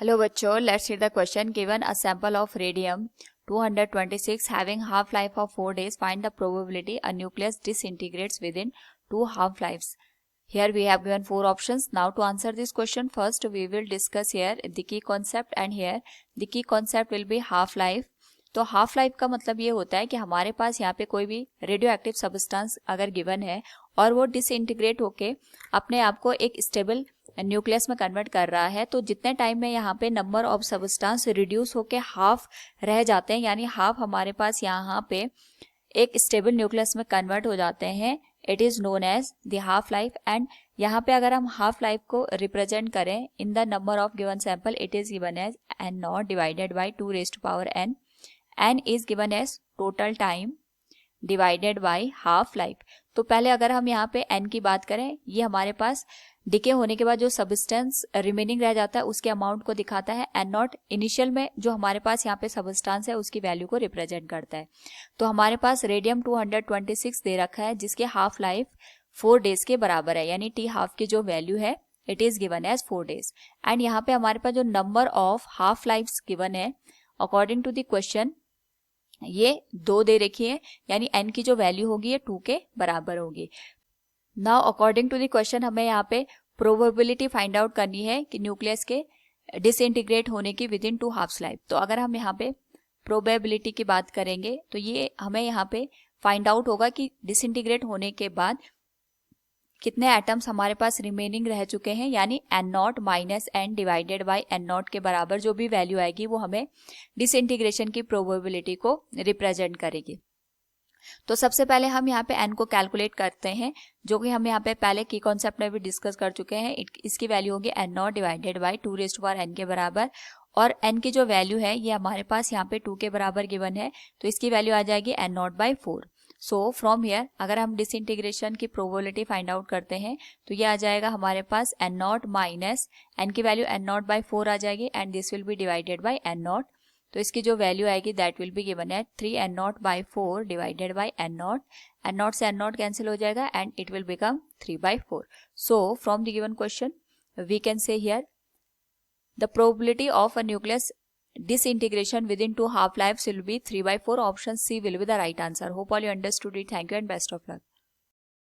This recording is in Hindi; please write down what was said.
Hello बच्चों, let's read the question. Given a sample of radium 226 having half-life of 4 days, find the probability a nucleus disintegrates within 2 half-lives. Here we have given 4 options. Now to answer this question, first we will discuss here the key concept, and here the key concept will be half-life. तो हाफ लाइफ का मतलब ये होता है कि हमारे पास यहाँ पे कोई भी रेडियो एक्टिव सब्सटेंस अगर गिवन है और वो डिसइंटीग्रेट होके अपने आप को एक स्टेबल न्यूक्लियस में कन्वर्ट कर रहा है, तो जितने टाइम में यहाँ पे नंबर ऑफ सब्सटेंस रिड्यूस होके हाफ रह जाते हैं, यानी हाफ हमारे पास यहाँ पे एक स्टेबल न्यूक्लियस में कन्वर्ट हो जाते हैं, it is known as the half life. And यहाँ पे अगर हम हाफ लाइफ को रिप्रेजेंट करें in the number of given sample, it is given as n not divided by 2n. n is given as total time divided by half life. तो पहले अगर हम यहाँ पे n की बात करें, ये हमारे पास डिके होने के बाद जो सब्सटेंस रिमेनिंग रह जाता है उसके अमाउंट को दिखाता है. n नॉट इनिशियल में जो हमारे पास यहाँ पे सब्सटेंस है उसकी वैल्यू को रिप्रेजेंट करता है. तो हमारे पास रेडियम 226 दे रखा है जिसके हाफ लाइफ 4 डेज के बराबर है, यानी टी हाफ की जो वैल्यू है it is given as 4 days. And यहाँ पे हमारे पास जो number of half life given है अकॉर्डिंग टू द क्वेश्चन ये 2 दे रखी है, यानी n की जो वैल्यू होगी ये 2 के बराबर होगी. Now according to the question हमें यहाँ पे प्रोबेबिलिटी फाइंड आउट करनी है कि न्यूक्लियस के डिसइंटीग्रेट होने की विद इन 2 हाफ्स लाइफ. तो अगर हम यहाँ पे प्रोबेबिलिटी की बात करेंगे तो ये हमें यहाँ पे फाइंड आउट होगा कि डिसइंटीग्रेट होने के बाद कितने एटम्स हमारे पास रिमेनिंग रह चुके हैं, यानी n not minus n divided by n not के बराबर जो भी वैल्यू आएगी वो हमें डिसइंटीग्रेशन की प्रोबेबिलिटी को रिप्रेजेंट करेगी. तो सबसे पहले हम यहाँ पे n को कैलकुलेट करते हैं, जो कि हम यहाँ पे पहले की कॉन्सेप्ट में भी डिस्कस कर चुके हैं. इसकी वैल्यू होगी n not divided by 2n के बराबर, और n की जो वैल्यू है ये हमारे पास यहाँ पे 2 के बराबर गिवन है, तो इसकी वैल्यू आ जाएगी n not by 4. So from here अगर हम डिसइंटीग्रेशन की प्रोबेबिलिटी फाइंड आउट करते हैं तो ये आ जाएगा हमारे पास n नॉट माइनस n की वैल्यू n नॉट बाई 4 आ जाएगी, and this will be divided by n not. तो इसकी जो वैल्यू आएगी that will be given at 3n not by 4 divided by n not. n not से n नॉट कैंसिल हो जाएगा and it will become 3 by 4. So from the given question we can say here the probability of a nucleus disintegration within 2 half lives will be 3 by 4. Option C will be the right answer. Hope all you understood it. Thank you and best of luck.